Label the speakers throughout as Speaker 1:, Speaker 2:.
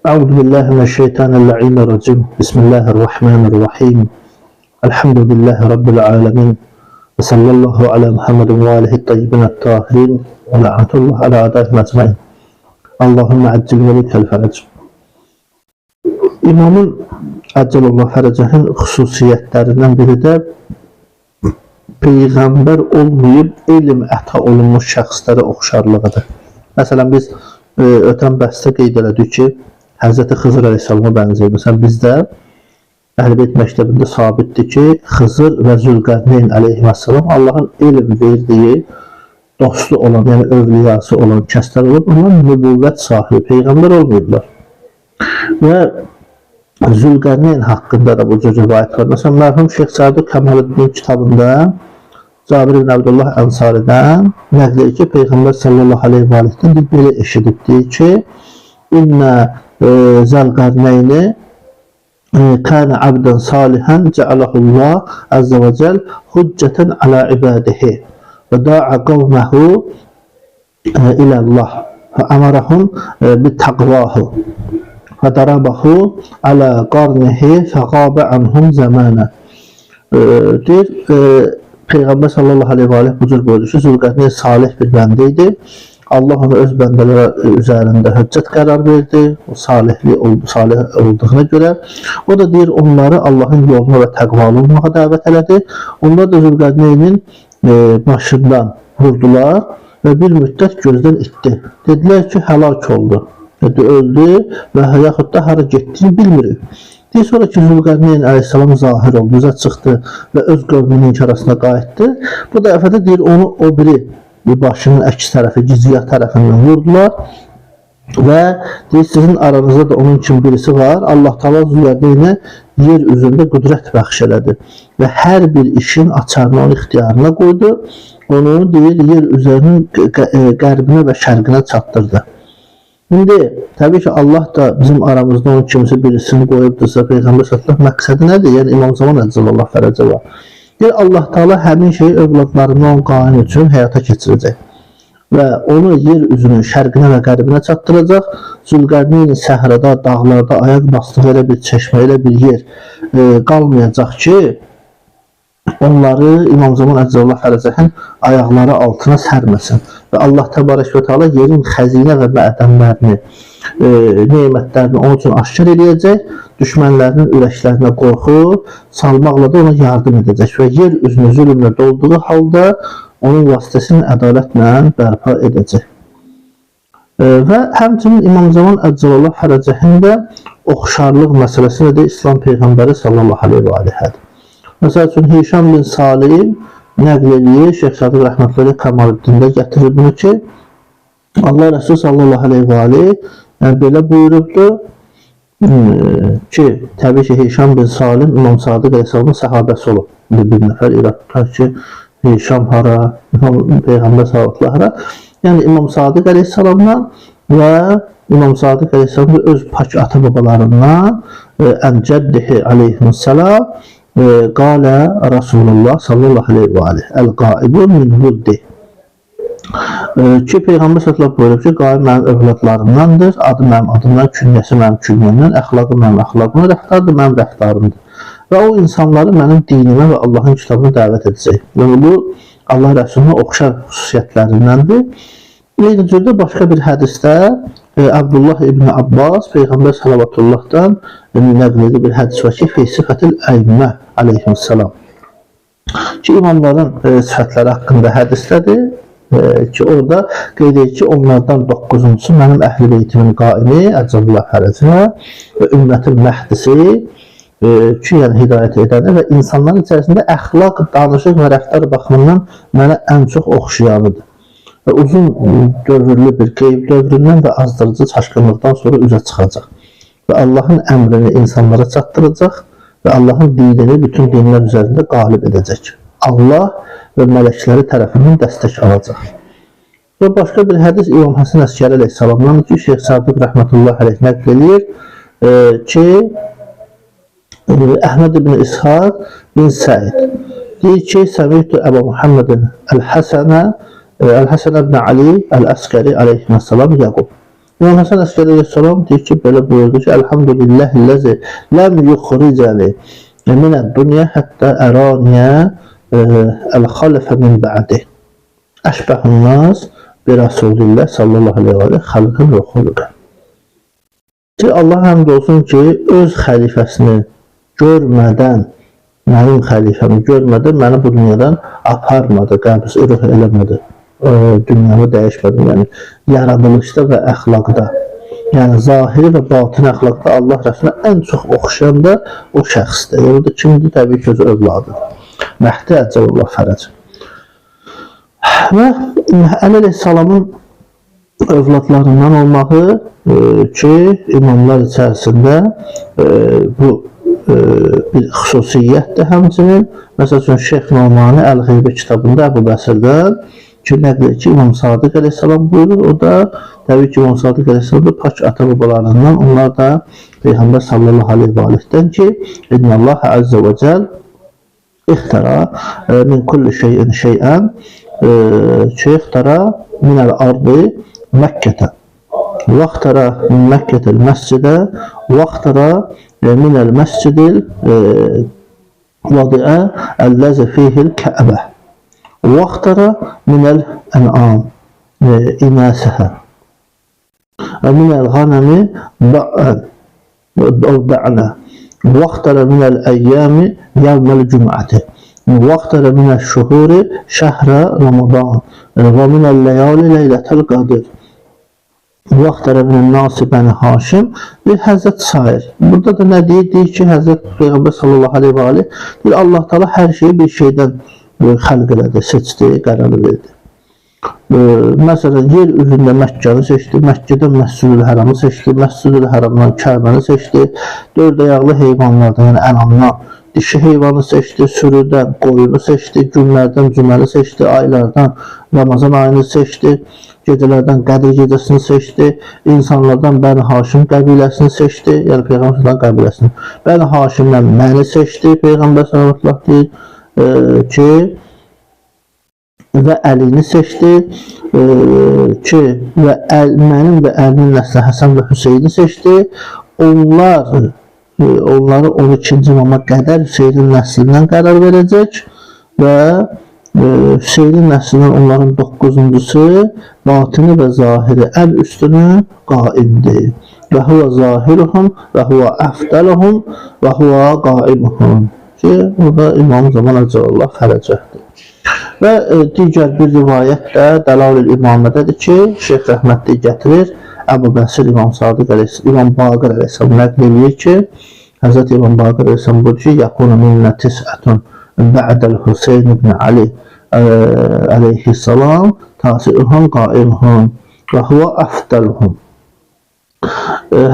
Speaker 1: Euzu billahi mineşşeytanirracim. Bismillahirrahmanirrahim. Elhamdülillahi rabbil alamin. Ve sallallahu ala Muhammedin ve alihi tayyibin tahirin. Ve la'netullah ala a'daihim ecmaîn. Allahumme accil velikel ferec. İmamın Əcəlallahu fərəcəhin xüsusiyyətlərindən biri də Peyğəmbər olmayıb elm əta olunmuş şəxslərə oxşarlığıdır. Məsələn, biz ötən bəhsdə qeyd elədik ki, Hz. Xızır əleyhissalama bənzəyir. Məsələn, bizdə Əhl-i məktəbində sabitdir ki, Xızır və Zülqərneyn əleyhissalam Allahın elm verdiyi, dostu olan, yəni övliyası olan kəslər olub, onlar nübüvvət sahibi, Peyğəmbər olmayıblar. Və Zülqərneyn haqqında da bu cür rivayət var. Məsələn, mərhum Şeyx Sadiq Kəmaləddin kitabında Cabir ibn Abdullah Ənsaridən nəql edir ki, Peyğəmbər sallallahu aleyhi və aleyhdən belə eşidibdir ki, İnnə Zəlqərneyni kənə abdən salihən cəaləhullah əzzə və cəl hüccətən alə ibadihi və da'a qavməhu iləllah və əmərəhum bitəqvahu və darabahu alə qarnihi fəqabə ənhum zəmanə. Deyir, Peyğəmbər sallallahu aleyhi və aleyh bu cür buyurur ki, Zülqərneyn salih bir bəndə idi. Allah onu öz bəndələri üzərində hüccət qərar verdi, o salih olduğuna görə. O da deyir, onları Allahın yoluna və təqvalı olmağa dəvət elədi. Onlar da Zülqərneynin başından vurdular və bir müddət gözdən itdi. Dedilər ki, həlak oldu, öldü və yaxud da hara getdiyini bilmirik. Deyir, sonra ki, Zülqərneyn əleyhissalam zahir oldu, üzə çıxdı və öz qövmünün arasına qayıtdı. Bu dəfədə deyir, onu o biri başının əks tərəfi, gizgah tərəfindən vurdular və deyir, sizin aranızda da onun kimi birisi var. Allah Taala Zülqərneynə yer üzündə qüdrət bəxş elədi və hər bir işin açarını onun ixtiyarına qoydu. Onu deyir, yer üzərinin qərbinə və şərqinə çatdırdı. İndi təbii ki, Allah da bizim aramızda onun kimisi birisini qoyubdursa, Peyğəmbər sallallahu məqsədi nədir? Yəni İmam Zaman Əcəlallahu fərəcə var. Deyir, Allah Taala həmin şeyi övladlarından qain üçün həyata keçirəcək və onu yer üzünün şərqinə və qərbinə çatdıracaq. Zülqərneyn səhrada, dağlarda ayaq basdığı elə bir çeşmə, elə bir yer qalmayacaq ki, onları İmam Zaman Əcəlallahu fərəcəhin ayaqları altına sərməsin. Və Allah Təbarək və Teala yerin xəzinə və mədənlərini, nemətlərini onun üçün aşkar edəcək, düşmənlərinin ürəklərinə qorxu salmaqla da ona yardım edəcək və yer üzünü zülmlə dolduğu halda onun vasitəsini ədalətlə bərpa edəcək. Və həmçinin İmam Zaman Əcəlallahu fərəcəhində oxşarlıq məsələsi də İslam Peyğəmbəri sallallahu aleyhi və aleyhədir. Məsəl üçün, Hişam bin Salim nəql edir, Şeyx Sadiq Rəhmətullah Kəmaləddində gətirir bunu ki, Allah Rəsulü sallallahu aleyhi və aleyh belə buyurubdur ki, təbii ki, Hişam bin Salim İmam Sadiq əleyhissalamın səhabəsi olub. Bir nəfər İraqlar ki, Hişam hara, Peyğəmbər sallallahu hara. Yəni İmam Sadiq əleyhissalamdan və İmam Sadiq əleyhissalam öz pak ata babalarından Əncəddihi aleyhissalam qalə Rasulullah sallallahu aleyhi və aleyh əl-qaibu min vuddi ki, Peyğəmbər sallallahu buyurub ki, qaib mənim övladlarımdandır, adı mənim adımdan, künyəsi mənim künyəmdən, əxlaqı mənim əxlaqımdan, rəftarı da mənim rəftarımdır və o insanları mənim dinimə və Allahın kitabına dəvət edəcək. Yəni bu Allah Rəsuluna oxşar xüsusiyyətlərindəndir. Eyni cürdə başqa bir hədisdə Abdullah ibn Abbas Peyğəmbər sallavatullahdan nəql edir bir hədis var ki, Feysifətil əymə aleyhissalam ki, imamların sifətləri haqqında hədislədir ki, orada qeyd edir ki, onlardan 9-uncusu mənim əhl-i beytimin qaimi Əcəlallahu fərəcə və ümmətin məhdisi ki, yəni hidayət edəni və insanların içərisində əxlaq, danışıq və rəftar baxımından mənə ən çox oxşayanıdır. Və uzun dövrlü bir qeyb dövründən və azdırıcı çaşqınlıqdan sonra üzə çıxacaq və Allahın əmrini insanlara çatdıracaq və Allahın dinini bütün dinlər üzərində qalib edəcək. Allah və mələkləri tərəfindən dəstək alacaq. Və başqa bir hədis İmam Həsən Əskəri əleyhissalamdan ki, Şeyx Sadiq Rəhmətullah əleyh nəql edir ki, Əhməd ibn İshaq bin Səid deyir ki, Səmiyyətü Əbu Muhammedin Əl-Həsən ibn Ali Əl-Əskəri aleyhissalam yəqub İmam Həsən Əskəri əleyhissalam deyir ki, belə buyurdu ki, Elhamdülillahillezî lem yuxricəni minəd dünya həttə əraniyə el-xalifə min ba'di. Əşbəhun nas bi Rasulillah sallallahu aleyhi ve xalqın və xuluqə. Allah həmd olsun ki, öz xəlifəsini görmədən, mənim xəlifəmi görmədən məni bu dünyadan aparmadı, qəbz ruh eləmədi. Dünyamı dəyişmədi, yəni yaradılışda və əxlaqda, yəni zahiri və batini əxlaqda Allah Rəsuluna ən çox oxşayan da o şəxsdir. Yəni da kimdir? Təbii ki, öz övladıdır. Məhdi Əcəlallah Fərəc. Və Əli əleyhissalamın övladlarından olmağı ki, imamlar içərisində bu bir xüsusiyyətdir həmçinin. Məsəl üçün, Şeyx Nomani Əl-Qeybə kitabında Əbu Bəsirdən ki, nəql ki, İmam Sadiq əleyhissalam buyurur. O da, təbii ki, İmam Sadiq əleyhissalam da pak ata-babalarından, onlar da Peyğəmbər sallallahu aleyhi və aleyhdən ki, İnnəllaha əzzə və cəl ixtara min kulli şeyin şeyən ki, ixtara minəl ardı Məkkətə və ixtara min Məkkətəl məscidə və ixtara minəl məscidil vadiə əlləzə fihil kəəbə واختر من الأنعام إناثها ومن الغنم ضأنا واختر من الأيام يوم الجمعة واختر من الشهور شهر رمضان ومن الليالي ليلة القدر واختر من الناس بني Haşim ve Hazret Sair. Burada da ne deyir ki, Hazret Peygamber sallallahu aleyhi ve aleyh Allah Teala her şeyi bir şeyden xəlq elədi, seçdi, qərar verdi. Məsələn, yer üzündə Məkkəni seçdi, Məkkədən Məscid-ül Həramı seçdi, Məscid-ül Həramdan Kəbəni seçdi, dörd ayaqlı heyvanlardan, yəni ənamdan dişi heyvanı seçdi, sürüdən qoyunu seçdi, günlərdən cüməni seçdi, aylardan Ramazan ayını seçdi, gecələrdən Qədir gecəsini seçdi, insanlardan Bəni Haşim qəbiləsini seçdi, yəni Peyğəmbər qəbiləsini. Bəni Haşimdən məni seçdi, Peyğəmbər sallallahu deyir ki, və Əlini seçdi ki, və mənim və Əlinin nəsli Həsən və Hüseyni seçdi. Onları 12-ci imama qədər Hüseynin nəslindən qərar verəcək və Hüseynin nəslindən onların 9-uncusu batini və zahiri ən üstünü qaimdir. Və huvə zahiruhum və huvə əfdəluhum və huvə qaimuhum. Ki, burada İmam Zaman Əcəlallah Fərəcəhdir. Və digər bir rivayət də Dəlalül İmamədədir ki, Şeyx Rəhmətli gətirir, Əbu Bəsir İmam Sadiq əleyhissalam, İmam Baqir əleyhissalam nəql edir ki, Həzrət İmam Baqir əleyhissalam buyurur ki, Yakunu minnə tis'ətun bə'dəl Hüseyn ibn Ali əleyhissalam tasiruhum qaimuhum və huvə əfdəluhum.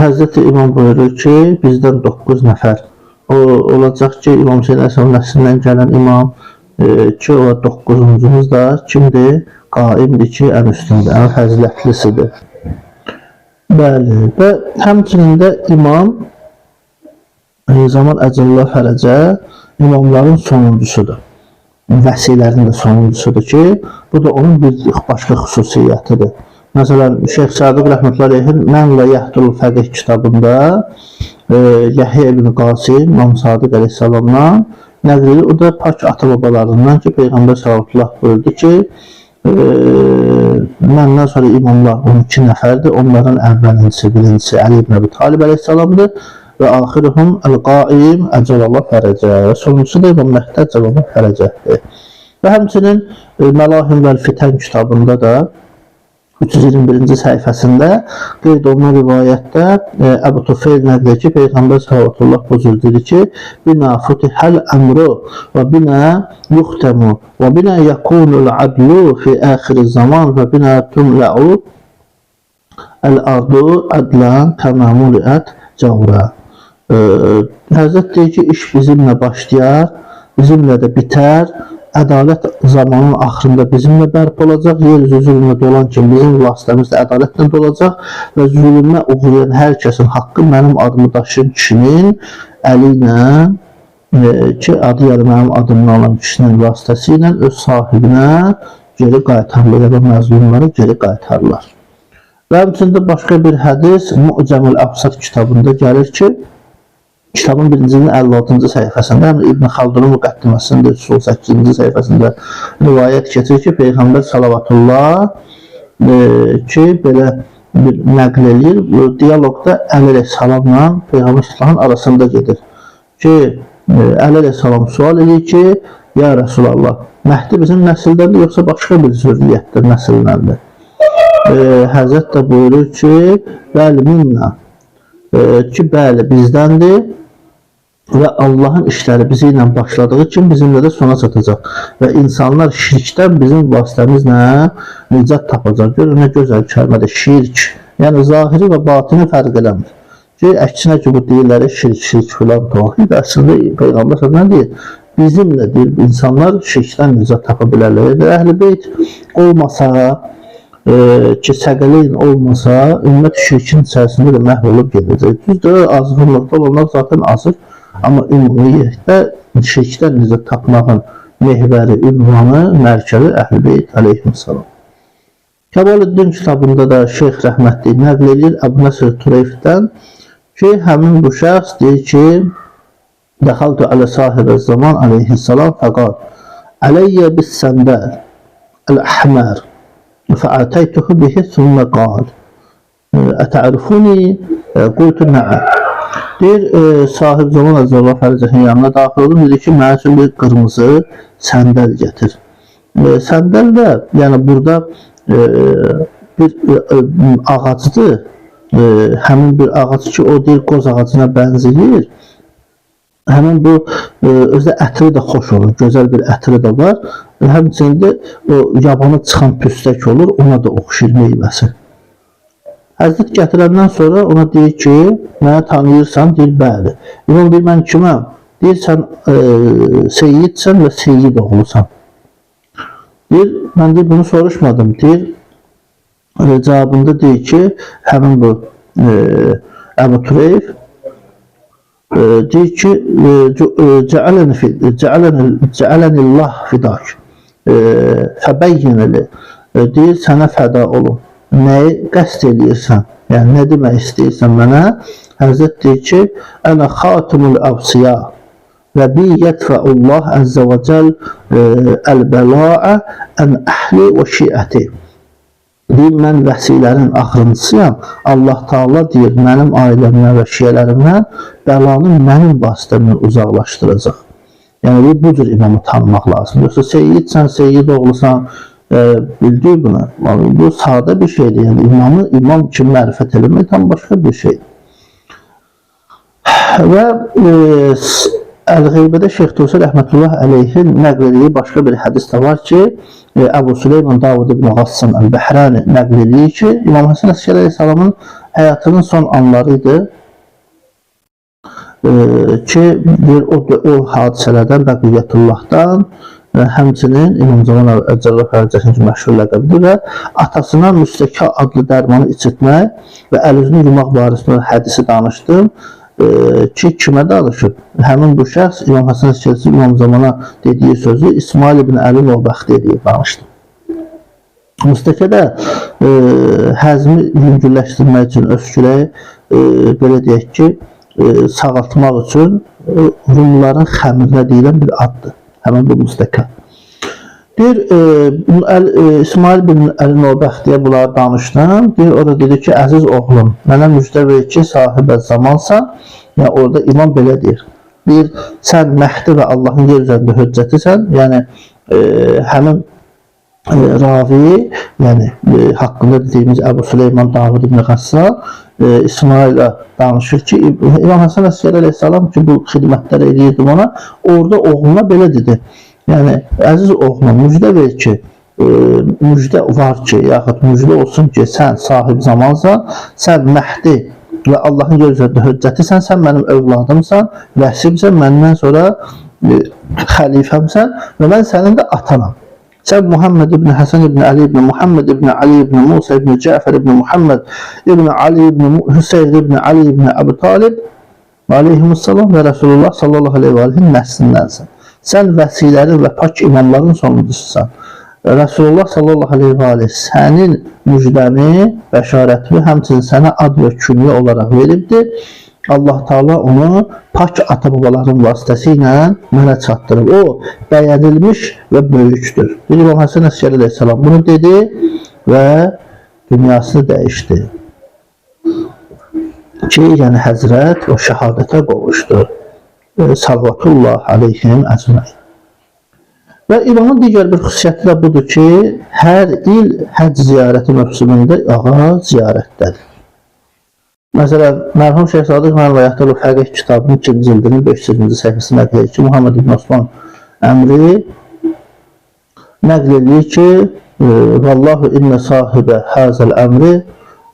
Speaker 1: Həzrət İmam buyurur ki, bizdən 9 nəfər olacaq ki, İmam Hüseyin əleyhissalam nəslindən gələn imam ki, o 9-uncumuz da kimdir? Qaimdir ki, ən üstündür, ən fəzilətlisidir. Bəli, və həmçinin də imam Zaman Əcəlallah Fərəcə imamların sonuncusudur. Vəsilərin də sonuncusudur ki, bu da onun bir başqa xüsusiyyətidir. Məsələn, Şeyx Sadiq Rəhmətullah Əleyhin Mənlə Yəhdul Fəqih kitabında Yəhya ibn Qasim, İmam Sadiq əleyhissalamdan nəql edir. O da pak ata-babalarından ki, Peyğəmbər sallallahu buyurdu ki, məndən sonra imamlar 12 nəfərdir. Onların əvvəlincisi, birincisi Əli ibn Əbi Talib əleyhissalamdır və axiruhum Əl-Qaim Əcəlallah Fərəcə. Sonuncusu da İmam Məhdi Əcəlallah Fərəcədir. Və həmçinin Məlahim və Fitən kitabında da 321-ci səhifəsində qeyd olunan rivayətdə Əbu Tufeyl nəql edir ki, Peyğəmbər sallallahu bu cür dedi ki, bina futihəl əmru və bina yuxtəmu və bina yəkunul adlu fi əxiri zaman və bina tumlə'u əl-ardu ədlən kəməmuliət cavra. Həzrət deyir ki, iş bizimlə başlayar, bizimlə də bitər. Ədalət zamanın axırında bizimlə bərpa olacaq, yer zülmlə dolan kimi bizim vasitəmizdə ədalətlə dolacaq və zülmə uğrayan hər kəsin haqqı mənim adımı daşıyan kişinin əli ilə ki, adı yəni mənim adımdan olan kişinin vasitəsi ilə öz sahibinə geri qaytarılır və məzlumları geri qaytarırlar. Və həmçində başqa bir hədis Mu'camul Absat kitabında gəlir ki, kitabın 1-ci 56-cı səhifəsində, həm İbn Xaldunun müqəddiməsində 18-ci səhifəsində rivayət keçir ki, Peyğəmbər salavatullah ki, belə bir nəql edir, diyaloqda Əli əleyhissalamla Peyğəmbər sallallahu arasında gedir ki, Əli əleyhissalam sual edir ki, ya Rəsulallah, Məhdi bizim nəsildəndir, yoxsa başqa bir zürriyyətdir, nəsiləndir? Həzrət də buyurur ki, bəli minna, ki, bəli bizdəndir və Allahın işləri bizi ilə başladığı kimi bizimlə də sona çatacaq və insanlar şirkdən bizim vasitəmizlə nicat tapacaq. Görün, nə gözəl kəlmədir, şirk. Yəni, zahiri və batini fərq eləmir. Ki, əksinə ki, bu deyirləri şirk filan toxid. Əslində, Peyğəmbər sözünə deyir, bizimlə deyir, insanlar şirkdən nicat tapa bilərlər. Əhl-i beyt olmasa, ki, səqələyin olmasa, ümmət şirkin içərisində də məhv olub gedəcək. Düzdür, azğınlıqda olanlar zaten azır, amma ümumiyyətdə şirkdən nicat tapmağın mehvəri, ünvanı, mərkəzi Əhl-i beyt əleyhissalam. Kəmaləddin kitabında da Şeyx rəhmətli nəql edir Əbu Nəsir Tureyfdən ki, həmin bu şəxs deyir ki, dəxaltu alə sahibə zaman əleyhissalam fəqal əleyyə bis səndəl əl-əhmər فأتيته به ثم قال أتعرفوني قلت نعم. Deyir, sahib zaman Azərbaycan Fərizətin yanına daxil olub, dedi ki, mənə üçün bir qırmızı səndəl gətir. Səndəl də, yəni burada bir ağacdır, həmin bir ağac ki, o deyir, qoz ağacına bənzəyir. Həmin bu özdə ətri də xoş olur, gözəl bir ətri də var. Həmçində o yabana çıxan püstək olur, ona da oxşayır meyvəsi. Həzrət gətirəndən sonra ona deyir ki, mənə tanıyırsan, deyir, bəli. İmam deyir, mən kiməm? Deyir, sən seyyidsən və seyyid oğlusan. Deyir, mən deyir, bunu soruşmadım. Deyir, cavabında deyir ki, həmin bu Əbu Tureyf deyir ki, cəələnillah fidak fəbəyyinəli, deyir, sənə fəda olun. Nəyi qəst edirsən? Yəni, nə demək istəyirsən mənə? Həzrət deyir ki, ənə xatimul əvsiya və bi yətfəullah əzzə və cəl əl-bəlaə ən əhli və şiəti. Deyir, mən vəsilərin axırıncısıyam. Allah Taala deyir, mənim ailəmdən və şiyələrimdən bəlanı mənim vasitəmdən uzaqlaşdıracaq. Yəni, bu cür imamı tanımaq lazım. Yoxsa seyyidsən, seyyid oğlusan, bildiği bunu. Bu sadə bir şeydir. Yəni, imamı imam kimi mərifət eləmək tam başqa bir şeydir. Və Əl-Qeybədə Şeyx Tusi rəhmətullah əleyhin nəql ediyi başqa bir hədis də var ki, Əbu Süleyman Davud ibn Qassan Əl-Bəhrani nəql ediyi ki, İmam Həsən Əskər əleyhissalamın həyatının son anlarıydı ki, o hadisələrdən, Bəqiyyətullahdan, həmçinin İmam Cavan Əl-Cəlləf Əl-Cəhin məşhur ləqəbidir və atasına müstəka adlı dərmanı içirtmək və əl-üzünü yumaq barəsində hədisi danışdım ki, kimə danışıb? Həmin bu şəxs İmam Həsən Əskəri İmam Zamana dediyi sözü İsmail ibn Əli Nobəxti edib danışdım. Müstəkədə həzmi yüngülləşdirmək üçün öskürəyi, belə deyək ki, sağaltmaq üçün Rumların xəmirinə deyilən bir addır. Həmin bu müstəkə. Deyir, İsmail bin Əli Nobəxtiyə bunları danışdım. Deyir, o da dedi ki, əziz oğlum, mənə müjdə verir ki, sahibə zamansan, yəni orada imam belə deyir. Deyir, sən Məhdi və Allahın yer üzərində hüccətisən, yəni həmin ravi, yəni haqqında dediyimiz Əbu Süleyman Davud ibn Qassan İsmail'ə danışır ki, İmam Həsən Əskəri əleyhissalam ki, bu xidmətləri edirdim ona, orada oğluna belə dedi. Yəni, əziz oğluna müjdə ver ki, müjdə var ki, yaxud müjdə olsun ki, sən sahib zamansan, sən Məhdi və Allahın yer üzərində hüccətisən, sən mənim övladımsan, vəsimsən, məndən sonra xəlifəmsən və mən sənin də atanam. Sən Muhammed ibn Həsən ibn Ali ibn Muhammed ibn Ali ibn Musa ibn Cəfər ibn Muhammed ibn Ali ibn Hüseyin ibn Ali ibn Əbu Talib aleyhimussalam və Resulullah sallallahu aleyhi və aleyhin nəslindənsən. Sən vəsilərin və pak imamların sonuncususan. Resulullah sallallahu aleyhi ve aleyhi sənin müjdəni, bəşarətini həmçinin sənə ad və künyə olaraq veribdir. Allah Teala onu pak ata-babaların vasitəsilə mənə çatdırıb. O bəyənilmiş və böyükdür. İmam Həsən Əskəri əleyhissalam bunu dedi və dünyasını dəyişdi. Ki, yəni Həzrət o şəhadətə qovuşdu. Salvatullah aleyhim əcməin. Və imamın digər bir xüsusiyyəti də budur ki, hər il həcc ziyarəti mövsümündə ağa ziyarətdədir. Məsələn, mərhum Şeyx Sadıq Mərvayətdə Fəqih kitabının 2-ci cildinin 500-cü səhifəsində nəql edir ki, Muhammed ibn Osman əmri nəql edir ki, Vallahu inne sahibə həzəl əmri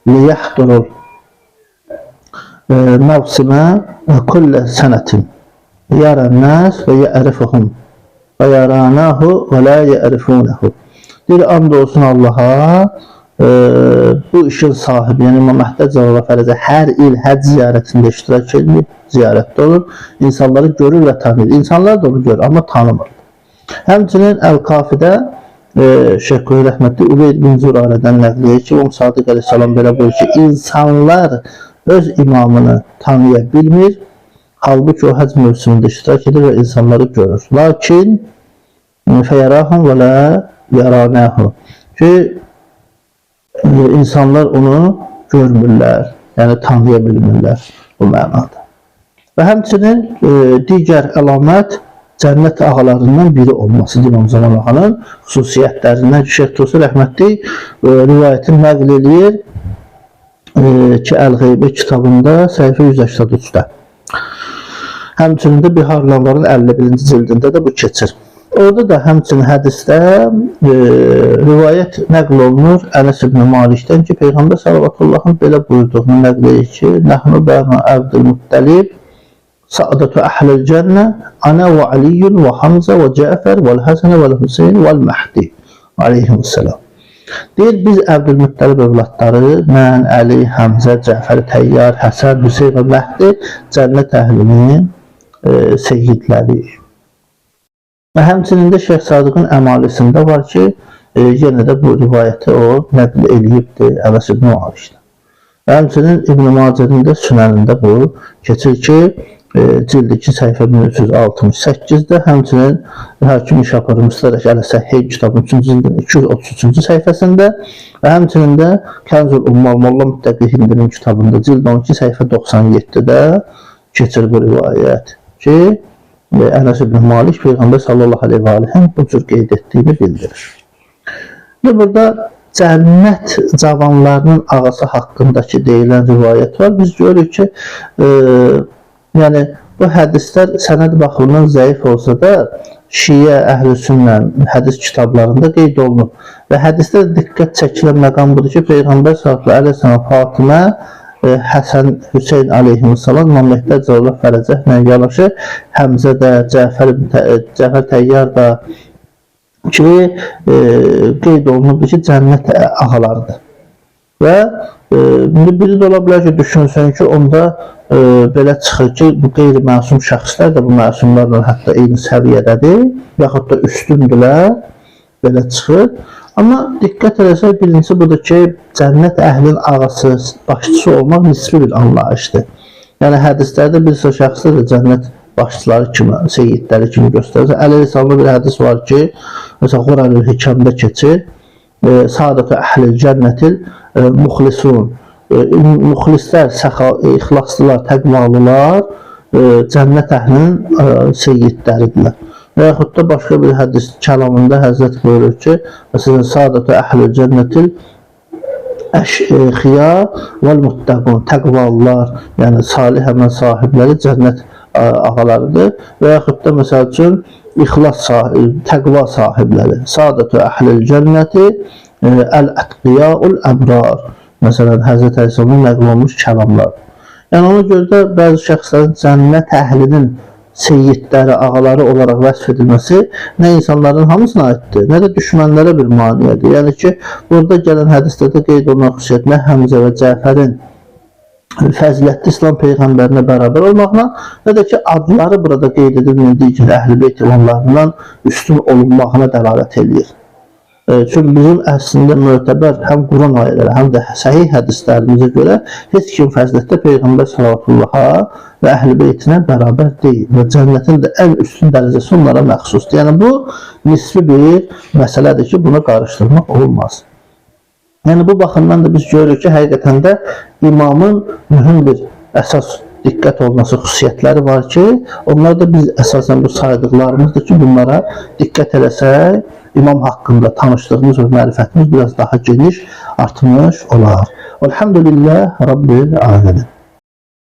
Speaker 1: liyəhdurul mevsimə kullə sənətin yarən nəs və yərifuhum və yaranahu və la yərifunehu. Deyir, and olsun Allaha, bu işin sahibi, yəni İmam Əhməd Cəlal Fərəzə hər il həcc ziyarətində iştirak edir, ziyarətdə olur, insanları görür və tanır. İnsanlar da onu görür, amma tanımır. Həmçinin Əl-Kafidə Şeyx Qoyur Rəhmətli Ubeyd bin Zürarədən nəql edir ki, İmam Sadiq əleyhissalam belə buyurur ki, insanlar öz imamını tanıya bilmir, halbuki o həcc mövsümündə iştirak edir və insanları görür. Lakin fəyərahum və la yaranəhu ki, insanlar onu görmürlər, yəni tanıya bilmirlər bu mənada. Və həmçinin digər əlamət cənnət ağalarından biri olması İmam Zaman Ağanın xüsusiyyətlərindən Şeyx Tusi Rəhmətli rivayətini nəql edir ki, Əl-Qeybə kitabında səhifə 183-də. Həmçinin də Biharlanların 51-ci cildində də bu keçir. Orada da həmçinin hədisdə rivayət nəql olunur Ənəs ibn Malikdən ki, Peyğəmbər sallallahu belə buyurduğunu nəql edir ki, Nəhnu bəna Əbdülmüttəlib Sa'datu əhlil cənnə Ana və Aliyyun və Hamza və Cəfər və Həsənə və Hüseyin və Məhdi aleyhissalam. Deyir, biz Əbdülmüttəlib övladları, mən, Əli, Həmzə, Cəfər, Təyyar, Həsən, Hüseyin və Məhdi cənnət əhlinin seyyidləriyik. Və həmçinin də Şeyx Sadıqın əmalisində var ki, yenə də bu rivayəti o nəql eləyibdir Ənəs ibn Malikdən. Və həmçinin İbn Macənin də Sünənində bu keçir ki, cild 2 səhifə 1368-də, həmçinin Hakim Şapır Müstərək Əl-Səhih kitabının 3-cü cildin 233-cü səhifəsində və həmçinin də Kənzul Ummal Molla Müttəqi Hindinin kitabında cild 12 səhifə 97-də keçir bu rivayət ki, Ənəs ibn Malik Peyğəmbər sallallahu aleyhi və aleyhi bu cür qeyd etdiyini bildirir. Və burada cənnət cavanlarının ağası haqqındakı deyilən rivayət var. Biz görürük ki, yəni bu hədislər sənəd baxımından zəif olsa da Şiə, Əhl-i Sünnə hədis kitablarında qeyd olunur. Və hədisdə diqqət çəkilən məqam budur ki, Peyğəmbər sallallahu aleyhi və səlləm Fatimə Həsən, Hüseyin aleyhissalam Məmməddə Cəlal Fərəcəhlə yanaşı Həmzə də, Cəfər Təyyar da ki, qeyd olunurdur ki, cənnət ağalarıdır. Və biri də ola bilər ki, düşünsün ki, onda belə çıxır ki, bu qeyri-məsum şəxslər də bu məsumlarla hətta eyni səviyyədədir, yaxud da üstündürlər, belə çıxır. Amma diqqət eləsək, birincisi budur ki, cənnət əhlin ağası, başçısı olmaq nisbi bir anlayışdır. Yəni, hədislərdə bir sıra şəxslər də cənnət başçıları kimi, seyyidləri kimi göstərir. Əl-Əlisalda bir hədis var ki, məsələn, Quran-ül Hikəmdə keçir, Sadətü əhlil cənnətil muxlisun, muxlislər, ixlaslılar, təqvalılar cənnət əhlinin seyyidləridirlər. Və yaxud da başqa bir hədis kəlamında Həzrət buyurur ki, məsələn, Sadətü əhlil cənnətil əşxiya vəl-muttəqun, təqvalılar, yəni salih əməl sahibləri cənnət ağalarıdır. Və yaxud da məsəl üçün ixlas sahibi, təqva sahibləri, Sadətü əhlil cənnəti əl-ətqiyaul əbrar. Məsələn, Həzrət Əleyhisselamın nəql olunmuş kəlamlar. Yəni, ona görə də bəzi şəxslərin cənnət əhlinin seyyidləri, ağaları olaraq vəsf edilməsi nə insanların hamısına aiddir, nə də düşmənlərə bir maniədir. Yəni ki, burada gələn hədislərdə qeyd olunan xüsusiyyət nə Həmzə və Cəfərin fəzilətli İslam Peyğəmbərinə bərabər olmaqla, nə də ki, adları burada qeyd edilməyən digər Əhl-i Beyt imanlarından üstün olunmağına dəlalət edir. Çünki bizim əslində mötəbər həm Quran ayələri, həm də səhih hədislərimizə görə heç kim fəzilətdə Peyğəmbər sallallahu və əhl-i beytinə bərabər deyil və cənnətin də ən üstün dərəcəsi onlara məxsusdur. Yəni bu nisbi bir məsələdir ki, buna qarışdırmaq olmaz. Yəni bu baxımdan da biz görürük ki, həqiqətən də imamın mühüm bir əsas diqqət olması xüsusiyyətləri var ki, onlar da biz əsasən bu saydıqlarımızdır ki, bunlara diqqət eləsək, imam haqqında tanışdığımız və mərifətimiz biraz daha geniş artmış olar. Elhamdülillah Rabbil alemin.